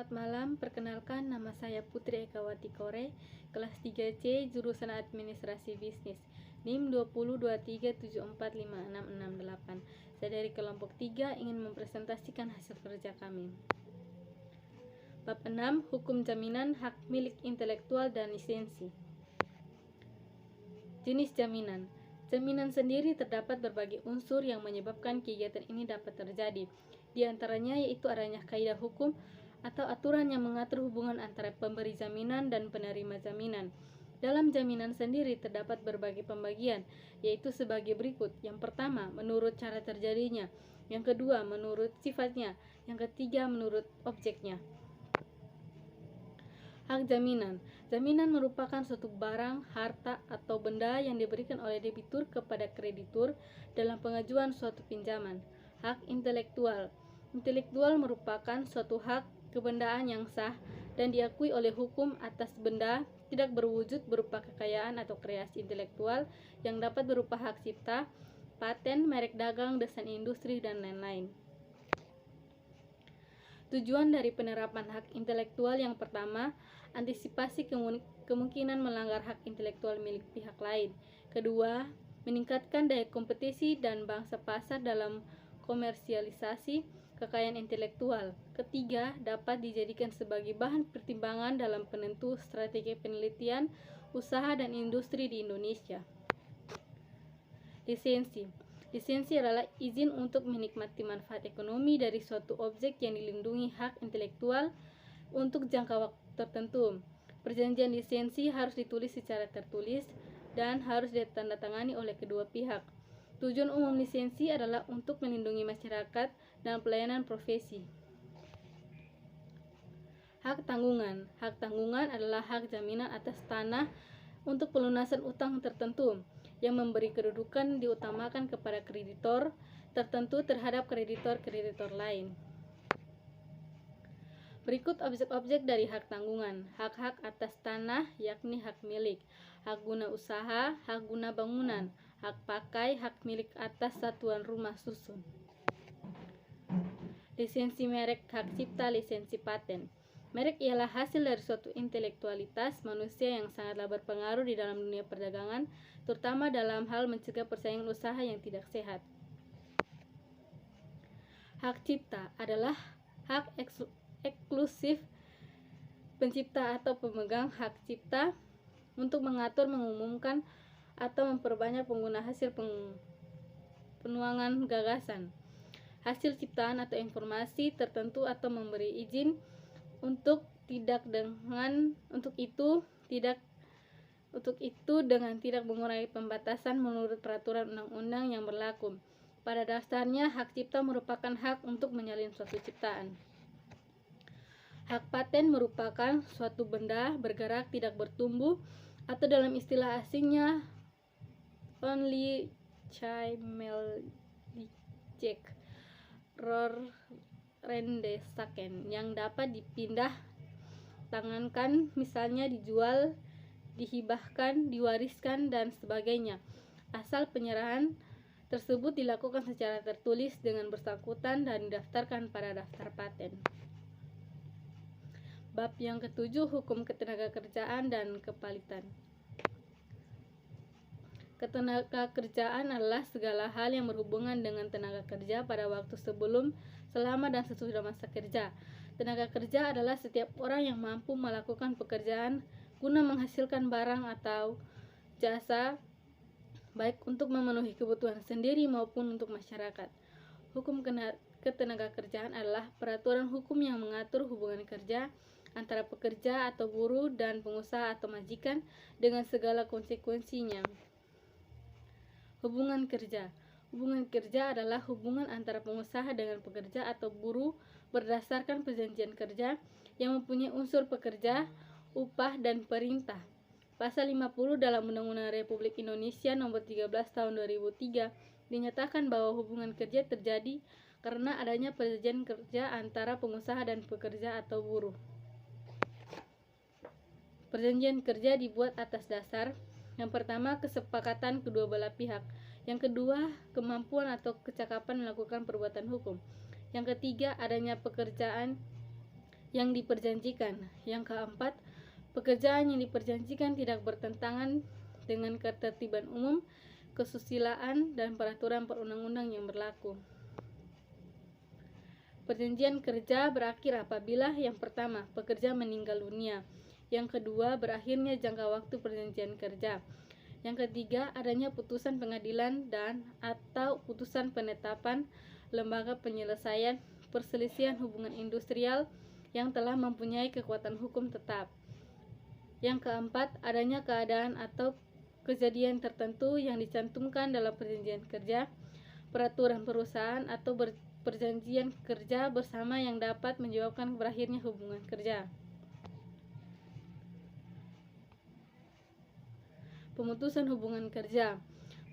Selamat malam, perkenalkan nama saya Putri Ekawati Kore, kelas 3C, jurusan Administrasi Bisnis, NIM 2023745668. Saya dari kelompok 3 ingin mempresentasikan hasil kerja kami. Bab 6, Hukum Jaminan Hak Milik Intelektual dan Lisensi. Jenis jaminan. Jaminan sendiri terdapat berbagai unsur yang menyebabkan kegiatan ini dapat terjadi. Di antaranya yaitu adanya kaidah hukum atau aturan yang mengatur hubungan antara pemberi jaminan dan penerima jaminan. Dalam jaminan sendiri terdapat berbagai pembagian, yaitu sebagai berikut. Yang pertama, menurut cara terjadinya. Yang kedua, menurut sifatnya. Yang ketiga, menurut objeknya. Hak jaminan. Jaminan merupakan suatu barang, harta, atau benda yang diberikan oleh debitur kepada kreditur dalam pengajuan suatu pinjaman. Hak intelektual. Intelektual merupakan suatu hak kebendaan yang sah dan diakui oleh hukum atas benda tidak berwujud berupa kekayaan atau kreasi intelektual yang dapat berupa hak cipta, paten, merek dagang, desain industri, dan lain-lain. Tujuan dari penerapan hak intelektual yang pertama, antisipasi kemungkinan melanggar hak intelektual milik pihak lain. Kedua, meningkatkan daya kompetisi dan bangsa pasar dalam komersialisasi kekayaan intelektual. Ketiga, dapat dijadikan sebagai bahan pertimbangan dalam penentu strategi penelitian, usaha, dan industri di Indonesia. Lisensi. Lisensi adalah izin untuk menikmati manfaat ekonomi dari suatu objek yang dilindungi hak intelektual untuk jangka waktu tertentu. Perjanjian lisensi harus ditulis secara tertulis dan harus ditandatangani oleh kedua pihak. Tujuan umum lisensi adalah untuk melindungi masyarakat dan pelayanan profesi. Hak tanggungan. Hak tanggungan adalah hak jaminan atas tanah untuk pelunasan utang tertentu yang memberi kedudukan diutamakan kepada kreditor tertentu terhadap kreditor-kreditor lain. Berikut objek-objek dari hak tanggungan. Hak-hak atas tanah yakni hak milik, hak guna usaha, hak guna bangunan, hak pakai, hak milik atas satuan rumah susun. Lisensi merek, hak cipta, lisensi paten. Merek ialah hasil dari suatu intelektualitas manusia yang sangatlah berpengaruh di dalam dunia perdagangan, terutama dalam hal mencegah persaingan usaha yang tidak sehat. Hak cipta adalah hak eksklusif pencipta atau pemegang hak cipta untuk mengatur, mengumumkan, atau memperbanyak pengguna hasil penuangan gagasan, hasil ciptaan atau informasi tertentu, atau memberi izin untuk itu dengan tidak mengurangi pembatasan menurut peraturan undang-undang yang berlaku. Pada dasarnya, hak cipta merupakan hak untuk menyalin suatu ciptaan. Hak paten merupakan suatu benda bergerak tidak bertumbuh atau dalam istilah asingnya only Chaimeldijek Rorrendesaken yang dapat dipindah tangankan, misalnya dijual, dihibahkan, diwariskan, dan sebagainya, asal penyerahan tersebut dilakukan secara tertulis dengan bersangkutan dan didaftarkan pada daftar paten. Bab yang ketujuh, hukum ketenagakerjaan dan kepalitan. Ketenagakerjaan adalah segala hal yang berhubungan dengan tenaga kerja pada waktu sebelum, selama, dan sesudah masa kerja. Tenaga kerja adalah setiap orang yang mampu melakukan pekerjaan guna menghasilkan barang atau jasa, baik untuk memenuhi kebutuhan sendiri maupun untuk masyarakat. Hukum ketenagakerjaan adalah peraturan hukum yang mengatur hubungan kerja antara pekerja atau buruh dan pengusaha atau majikan dengan segala konsekuensinya. Hubungan kerja. Hubungan kerja adalah hubungan antara pengusaha dengan pekerja atau buruh berdasarkan perjanjian kerja yang mempunyai unsur pekerja, upah, dan perintah. Pasal 50 dalam Undang-Undang Republik Indonesia Nomor 13 Tahun 2003 dinyatakan bahwa hubungan kerja terjadi karena adanya perjanjian kerja antara pengusaha dan pekerja atau buruh. Perjanjian kerja dibuat atas dasar yang pertama, kesepakatan kedua belah pihak. Yang kedua, kemampuan atau kecakapan melakukan perbuatan hukum. Yang ketiga, adanya pekerjaan yang diperjanjikan. Yang keempat, pekerjaan yang diperjanjikan tidak bertentangan dengan ketertiban umum, kesusilaan, dan peraturan perundang-undang yang berlaku. Perjanjian kerja berakhir apabila yang pertama, pekerja meninggal dunia. Yang kedua, berakhirnya jangka waktu perjanjian kerja. Yang ketiga, adanya putusan pengadilan dan atau putusan penetapan lembaga penyelesaian perselisihan hubungan industrial yang telah mempunyai kekuatan hukum tetap. Yang keempat, adanya keadaan atau kejadian tertentu yang dicantumkan dalam perjanjian kerja, peraturan perusahaan atau perjanjian kerja bersama yang dapat menyebabkan berakhirnya hubungan kerja. Pemutusan hubungan kerja.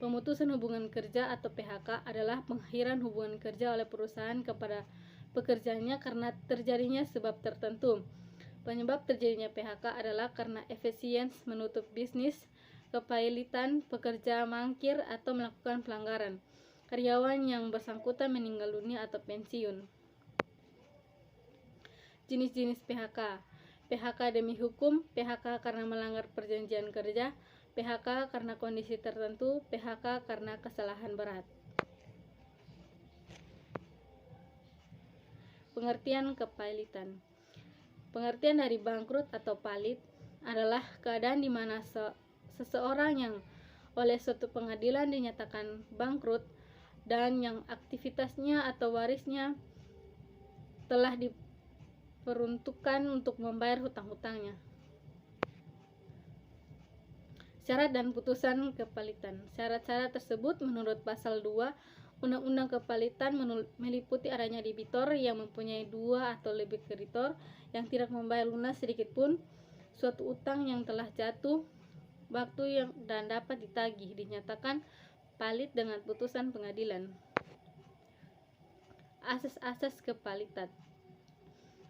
Pemutusan hubungan kerja atau PHK adalah pengakhiran hubungan kerja oleh perusahaan kepada pekerjanya karena terjadinya sebab tertentu. Penyebab terjadinya PHK adalah karena efisiensi menutup bisnis, kepailitan pekerja mangkir atau melakukan pelanggaran, karyawan yang bersangkutan meninggal dunia atau pensiun. Jenis-jenis PHK. PHK demi hukum, PHK karena melanggar perjanjian kerja, PHK karena kondisi tertentu, PHK karena kesalahan berat. Pengertian kepailitan. Pengertian dari bangkrut atau palit adalah keadaan di mana seseorang yang oleh suatu pengadilan dinyatakan bangkrut dan yang aktivitasnya atau warisnya telah diperuntukkan untuk membayar hutang-hutangnya. Syarat dan putusan kepalitan. Syarat-syarat tersebut menurut pasal 2 Undang-Undang Kepalitan meliputi adanya debitor yang mempunyai 2 atau lebih kreditor yang tidak membayar lunas sedikit pun suatu utang yang telah jatuh waktu yang dan dapat ditagih, dinyatakan palit dengan putusan pengadilan. Asas-asas kepalitan.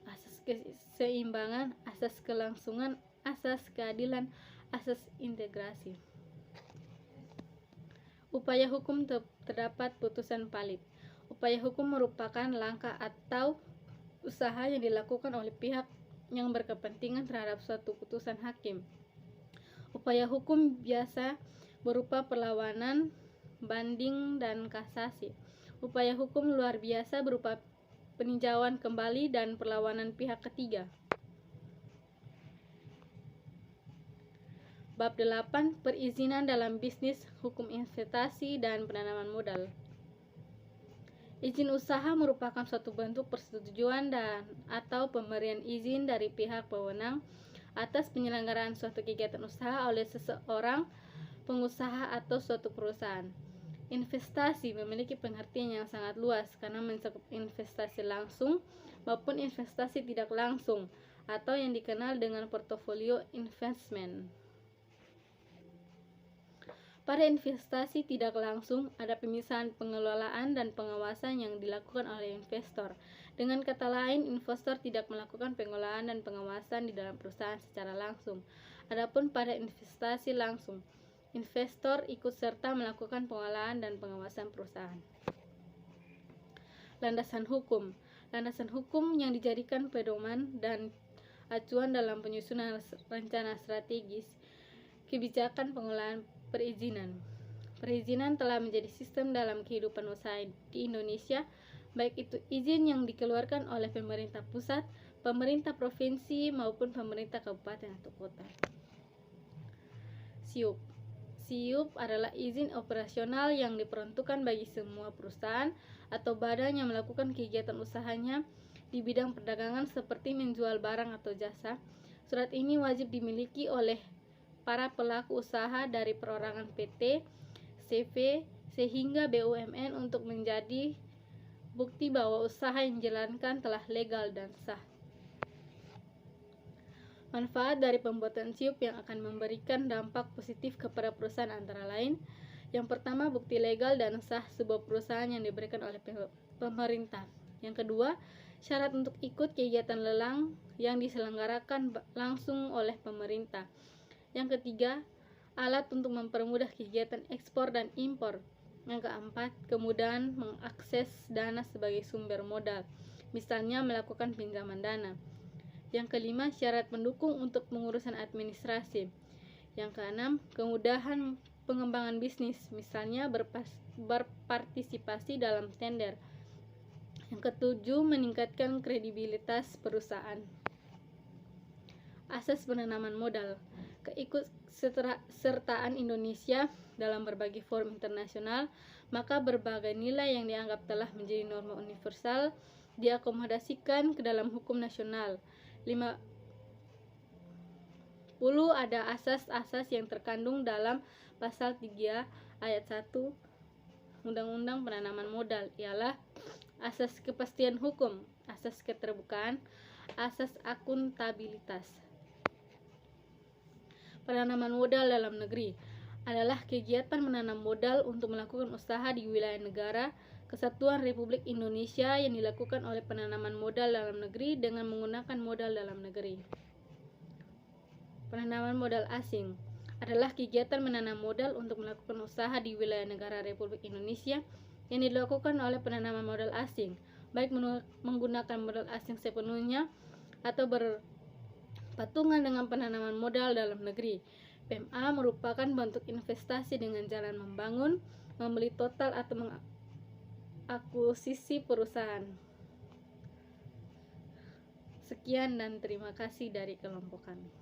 Asas keseimbangan, asas kelangsungan, asas keadilan, asas integrasi. Upaya hukum terdapat putusan palit. Upaya hukum merupakan langkah atau usaha yang dilakukan oleh pihak yang berkepentingan terhadap suatu putusan hakim. Upaya hukum biasa berupa perlawanan, banding, dan kasasi. Upaya hukum luar biasa berupa peninjauan kembali dan perlawanan pihak ketiga. Bab 8. Perizinan dalam bisnis, hukum investasi, dan penanaman modal. Izin usaha merupakan suatu bentuk persetujuan dan atau pemberian izin dari pihak berwenang atas penyelenggaraan suatu kegiatan usaha oleh seseorang pengusaha atau suatu perusahaan. Investasi memiliki pengertian yang sangat luas karena mencakup investasi langsung maupun investasi tidak langsung atau yang dikenal dengan portofolio investment. Pada investasi tidak langsung, ada pemisahan pengelolaan dan pengawasan yang dilakukan oleh investor. Dengan kata lain, investor tidak melakukan pengelolaan dan pengawasan di dalam perusahaan secara langsung. Adapun pada investasi langsung, investor ikut serta melakukan pengelolaan dan pengawasan perusahaan. Landasan hukum. Landasan hukum yang dijadikan pedoman dan acuan dalam penyusunan rencana strategis kebijakan pengelolaan perizinan. Perizinan telah menjadi sistem dalam kehidupan usaha di Indonesia, baik itu izin yang dikeluarkan oleh pemerintah pusat, pemerintah provinsi, maupun pemerintah kabupaten atau kota. SIUP. SIUP adalah izin operasional yang diperuntukkan bagi semua perusahaan atau badan yang melakukan kegiatan usahanya di bidang perdagangan seperti menjual barang atau jasa. Surat ini wajib dimiliki oleh para pelaku usaha dari perorangan PT, CV, sehingga BUMN untuk menjadi bukti bahwa usaha yang dijalankan telah legal dan sah. Manfaat dari pembuatan SIUP yang akan memberikan dampak positif kepada perusahaan antara lain: yang pertama, bukti legal dan sah sebuah perusahaan yang diberikan oleh pemerintah. Yang kedua, syarat untuk ikut kegiatan lelang yang diselenggarakan langsung oleh pemerintah. Yang ketiga, alat untuk mempermudah kegiatan ekspor dan impor. Yang keempat, kemudahan mengakses dana sebagai sumber modal, misalnya melakukan pinjaman dana. Yang kelima, syarat pendukung untuk pengurusan administrasi. Yang keenam, kemudahan pengembangan bisnis, misalnya berpartisipasi dalam tender. Yang ketujuh, meningkatkan kredibilitas perusahaan. Asas penanaman modal. Keikutsertaan Indonesia dalam berbagai forum internasional, maka berbagai nilai yang dianggap telah menjadi norma universal diakomodasikan ke dalam hukum nasional. 50 ada asas-asas yang terkandung dalam pasal 3 ayat 1 Undang-Undang Penanaman Modal, ialah asas kepastian hukum, asas keterbukaan, asas akuntabilitas. Penanaman modal dalam negeri adalah kegiatan menanam modal untuk melakukan usaha di wilayah negara Kesatuan Republik Indonesia yang dilakukan oleh penanaman modal dalam negeri dengan menggunakan modal dalam negeri. Penanaman modal asing adalah kegiatan menanam modal untuk melakukan usaha di wilayah negara Republik Indonesia yang dilakukan oleh penanaman modal asing, baik menggunakan modal asing sepenuhnya atau berpatungan dengan penanaman modal dalam negeri. PMA merupakan bentuk investasi dengan jalan membangun, membeli total atau mengakuisisi perusahaan. Sekian dan terima kasih dari kelompok kami.